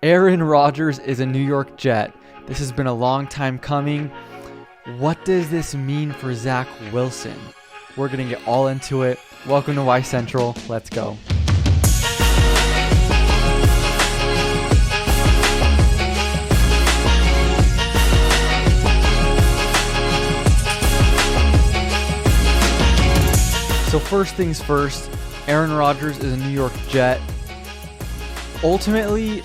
Aaron Rodgers is a New York Jet. This has been a long time coming. What does this mean for Zach Wilson? We're going to get all into it. Welcome to Y Central. Let's go. So first things first, Aaron Rodgers is a New York Jet. Ultimately,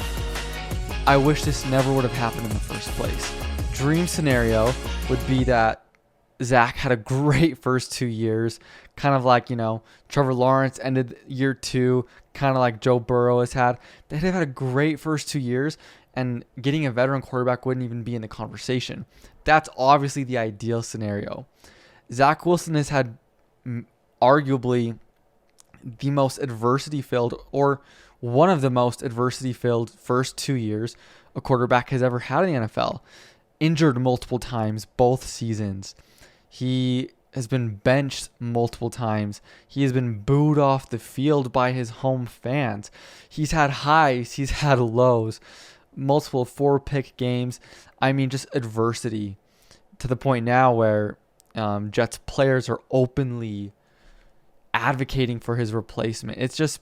I wish this never would have happened in the first place. Dream scenario would be that Zach had a great first 2 years, kind of like, Trevor Lawrence ended year 2, kind of like Joe Burrow has had. They'd have had a great first 2 years, and getting a veteran quarterback wouldn't even be in the conversation. That's obviously the ideal scenario. Zach Wilson has had arguably the most adversity-filled, or one of the most adversity-filled first 2 years a quarterback has ever had in the NFL. Injured multiple times, both seasons. He has been benched multiple times. He has been booed off the field by his home fans. He's had highs, he's had lows, multiple 4-pick games. I mean, just adversity to the point now where Jets players are openly advocating for his replacement. It's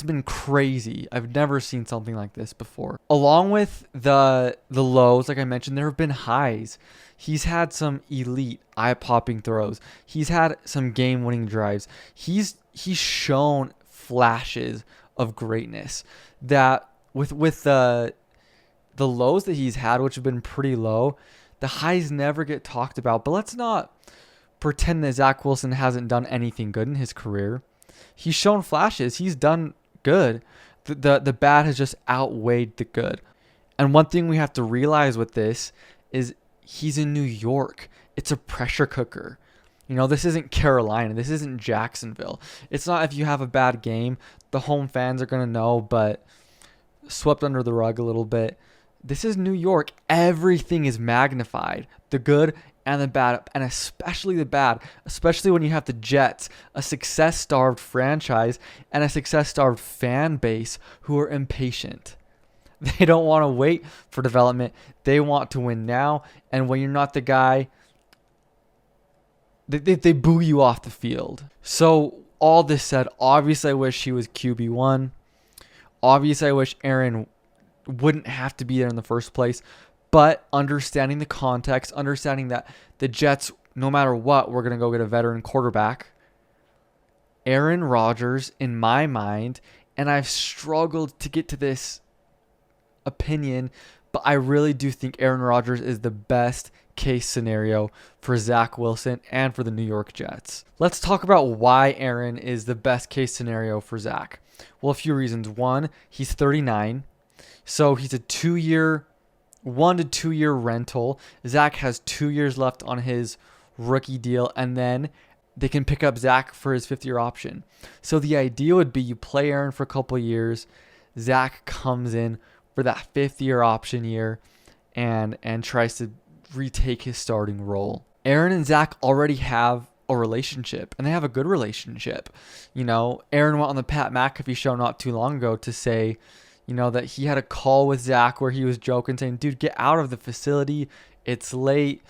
been crazy. I've never seen something like this before. Along with the lows, like I mentioned, there have been highs. He's had some elite eye-popping throws. He's had some game-winning drives. He's shown flashes of greatness that with the lows that he's had, which have been pretty low, the highs never get talked about. But let's not pretend that Zach Wilson hasn't done anything good in his career. He's shown flashes. He's done good. The bad has just outweighed the good. And one thing we have to realize with this is he's in New York. It's a pressure cooker. This isn't Carolina. This isn't Jacksonville. It's not if you have a bad game, the home fans are going to know, but swept under the rug a little bit. This is New York. Everything is magnified. The good and the bad, and especially the bad, especially when you have the Jets, a success-starved franchise and a success-starved fan base who are impatient. They don't want to wait for development. They want to win now, and when you're not the guy, they boo you off the field. So all this said, obviously I wish he was QB1. Obviously I wish Aaron wouldn't have to be there in the first place. But understanding the context, understanding that the Jets, no matter what, we're going to go get a veteran quarterback. Aaron Rodgers, in my mind, and I've struggled to get to this opinion, but I really do think Aaron Rodgers is the best case scenario for Zach Wilson and for the New York Jets. Let's talk about why Aaron is the best case scenario for Zach. Well, a few reasons. One, he's 39, so he's a 1 to 2 year rental. Zach has 2 years left on his rookie deal, and then they can pick up Zach for his 5th year option. So the idea would be you play Aaron for a couple of years. Zach comes in for that 5th year option year and tries to retake his starting role. Aaron and Zach already have a relationship, and they have a good relationship. Aaron went on the Pat McAfee show not too long ago to say, that he had a call with Zach where he was joking, saying, dude, get out of the facility. It's late.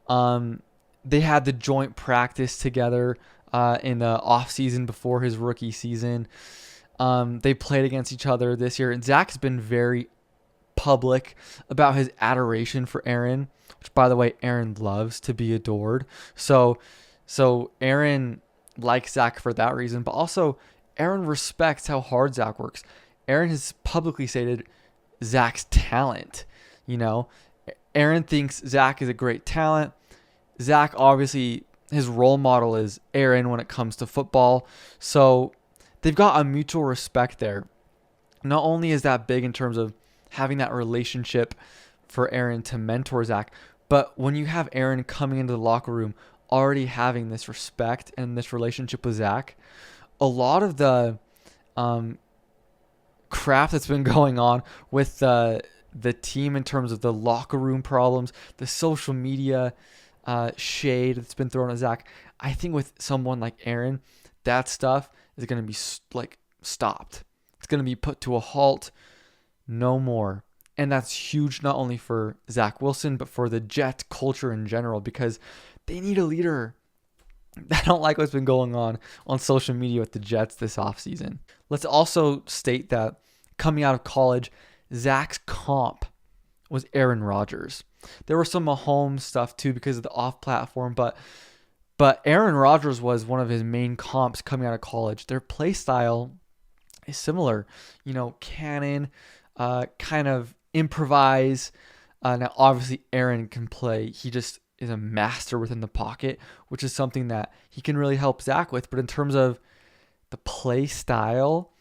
They had the joint practice together in the offseason before his rookie season. They played against each other this year. And Zach's been very public about his adoration for Aaron, which, by the way, Aaron loves to be adored. So Aaron likes Zach for that reason. But also, Aaron respects how hard Zach works. Aaron has publicly stated Zach's talent. Aaron thinks Zach is a great talent. Zach, obviously, his role model is Aaron when it comes to football. So they've got a mutual respect there. Not only is that big in terms of having that relationship for Aaron to mentor Zach, but when you have Aaron coming into the locker room already having this respect and this relationship with Zach, a lot of the crap that's been going on with the team in terms of the locker room problems, the social media shade that's been thrown at Zach, I think with someone like Aaron, that stuff is going to be stopped. It's going to be put to a halt. no more. And that's huge, not only for Zach Wilson, but for the Jets culture in general, because they need a leader. I don't like what's been going on social media with the Jets this offseason. Let's also state that coming out of college, Zach's comp was Aaron Rodgers. There was some Mahomes stuff too because of the off platform, but Aaron Rodgers was one of his main comps coming out of college. Their play style is similar. Cannon, kind of improvise. Now, obviously, Aaron can play. He just is a master within the pocket, which is something that he can really help Zach with. But in terms of the play style,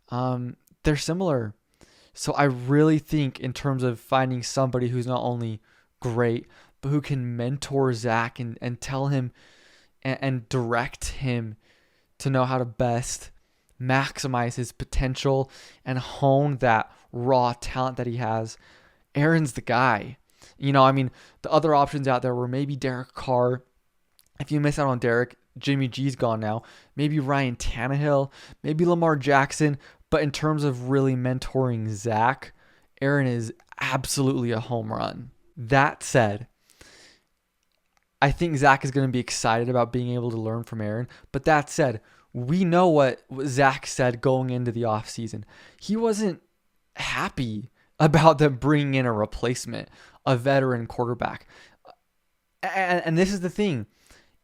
they're similar. So I really think in terms of finding somebody who's not only great, but who can mentor Zach and tell him and direct him to know how to best maximize his potential and hone that raw talent that he has, Aaron's the guy. The other options out there were maybe Derek Carr. If you miss out on Derek, Jimmy G's gone now. Maybe Ryan Tannehill, maybe Lamar Jackson. But in terms of really mentoring Zach, Aaron is absolutely a home run. That said, I think Zach is going to be excited about being able to learn from Aaron. But that said, we know what Zach said going into the offseason. He wasn't happy about them bringing in a replacement, a veteran quarterback. And this is the thing.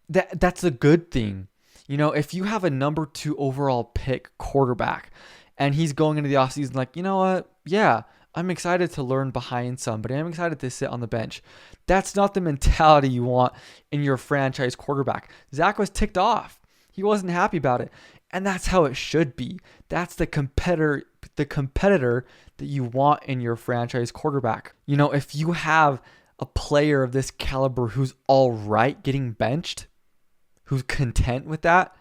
That's a good thing. If you have a number 2 overall pick quarterback and he's going into the offseason like, you know what? Yeah, I'm excited to learn behind somebody. I'm excited to sit on the bench. That's not the mentality you want in your franchise quarterback. Zach was ticked off. He wasn't happy about it. And that's how it should be. That's the competitor that you want in your franchise quarterback. If you have a player of this caliber who's all right getting benched, who's content with that,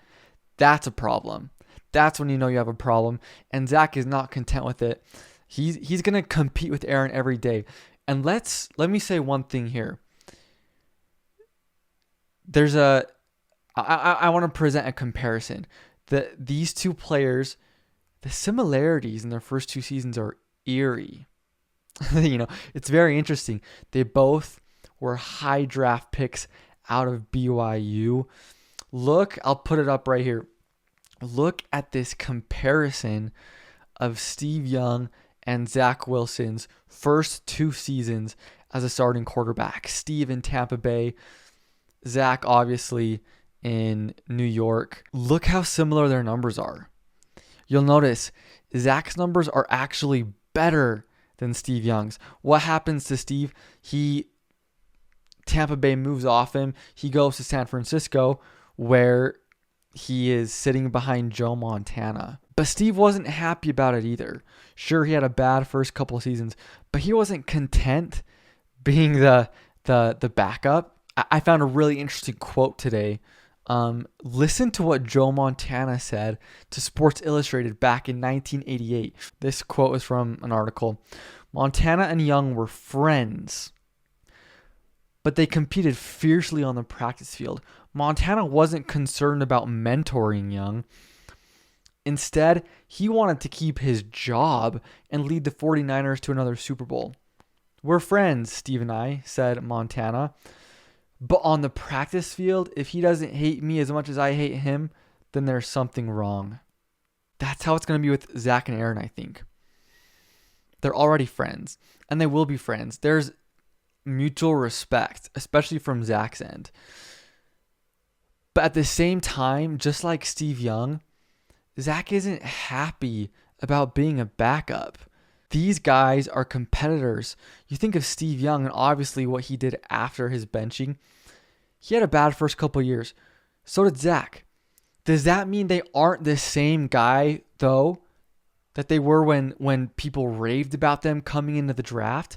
that's a problem. That's when you know you have a problem. And Zach is not content with it. He's going to compete with Aaron every day. And let me say one thing here. I want to present a comparison. These two players, the similarities in their first 2 seasons are eerie. It's very interesting. They both were high draft picks out of BYU. Look, I'll put it up right here. Look at this comparison of Steve Young and Zach Wilson's first 2 seasons as a starting quarterback. Steve in Tampa Bay, Zach obviously in New York. Look how similar their numbers are. You'll notice Zach's numbers are actually better than Steve Young's. What happens to Steve? Tampa Bay moves off him. He goes to San Francisco where he is sitting behind Joe Montana. But Steve wasn't happy about it either. Sure, he had a bad first couple of seasons, but he wasn't content being the backup. I found a really interesting quote today. Listen to what Joe Montana said to Sports Illustrated back in 1988. This quote is from an article. Montana and Young were friends, but they competed fiercely on the practice field. Montana wasn't concerned about mentoring Young. Instead, he wanted to keep his job and lead the 49ers to another Super Bowl. We're friends, Steve and I, said Montana. But on the practice field, if he doesn't hate me as much as I hate him, then there's something wrong. That's how it's going to be with Zach and Aaron, I think. They're already friends, and they will be friends. There's mutual respect, especially from Zach's end. But at the same time, just like Steve Young, Zach isn't happy about being a backup. These guys are competitors. You think of Steve Young and obviously what he did after his benching. He had a bad first couple years. So did Zach. Does that mean they aren't the same guy, though, that they were when people raved about them coming into the draft?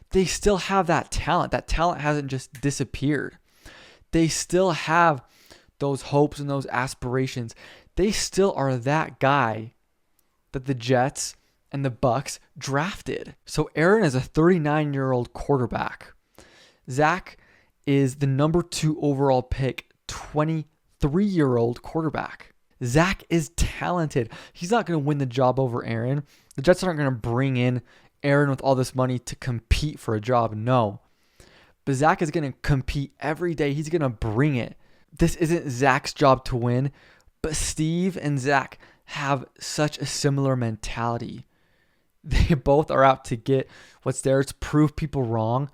They still have that talent. That talent hasn't just disappeared. They still have those hopes and those aspirations. They still are that guy that the Jets and the Bucks drafted. So Aaron is a 39-year-old quarterback. Zach is the number 2 overall pick, 23-year-old quarterback. Zach is talented. He's not going to win the job over Aaron. The Jets aren't going to bring in Aaron with all this money to compete for a job. No. But Zach is going to compete every day. He's going to bring it. This isn't Zach's job to win, but Steve and Zach have such a similar mentality. They both are out to get what's theirs, prove people wrong.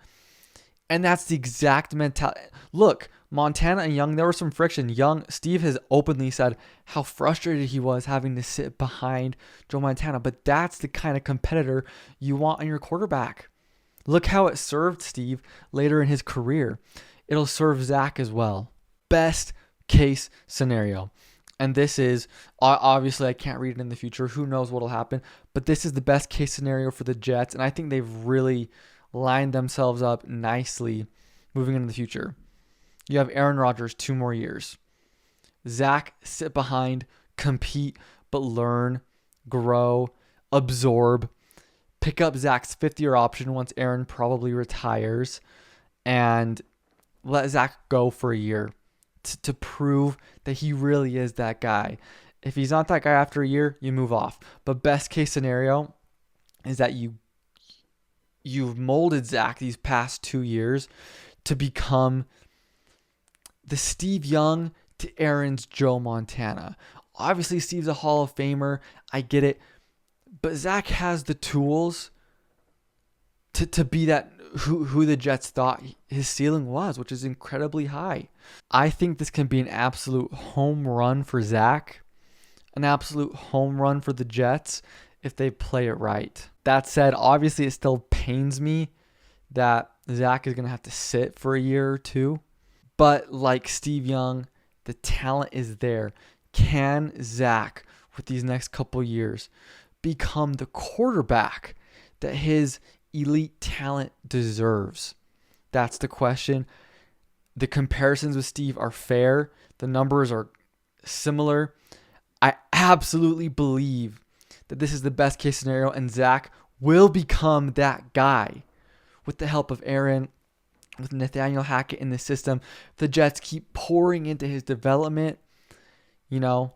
And that's the exact mentality. Look, Montana and Young, there was some friction. Steve has openly said how frustrated he was having to sit behind Joe Montana. But that's the kind of competitor you want on your quarterback. Look how it served Steve later in his career. It'll serve Zach as well. Best case scenario. And this is, obviously I can't read it in the future. Who knows what will happen. But this is the best case scenario for the Jets. And I think they've really lined themselves up nicely moving into the future. You have Aaron Rodgers 2 more years. Zach, sit behind, compete, but learn, grow, absorb. Pick up Zach's 5th-year option once Aaron probably retires. And let Zach go for a year to prove that he really is that guy. If he's not that guy after a year, you move off. But best case scenario is that you've molded Zach these past 2 years to become the Steve Young to Aaron's Joe Montana. Obviously, Steve's a Hall of Famer. I get it. But Zach has the tools to be that who the Jets thought his ceiling was, which is incredibly high. I think this can be an absolute home run for Zach, an absolute home run for the Jets if they play it right. That said, obviously it still pains me that Zach is going to have to sit for a year or two. But like Steve Young, the talent is there. Can Zach, with these next couple years, become the quarterback that his elite talent deserves? That's the question. The comparisons with Steve are fair. The numbers are similar. I absolutely believe that this is the best case scenario, and Zach will become that guy with the help of Aaron, with Nathaniel Hackett in the system. The Jets keep pouring into his development. Why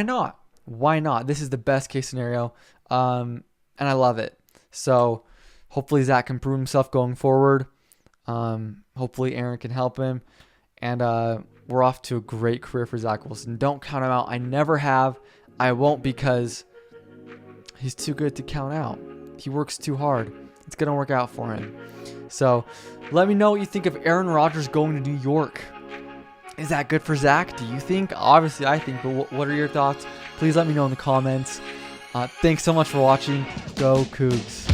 not? Why not? This is the best case scenario, and I love it. So hopefully Zach can prove himself going forward. Hopefully Aaron can help him, and we're off to a great career for Zach Wilson. Don't count him out. I never have. I won't, because he's too good to count out. He works too hard. It's going to work out for him. So let me know what you think of Aaron Rodgers going to New York. Is that good for Zach? Do you think? Obviously, I think, but what are your thoughts? Please let me know in the comments. Thanks so much for watching. Go Cougs.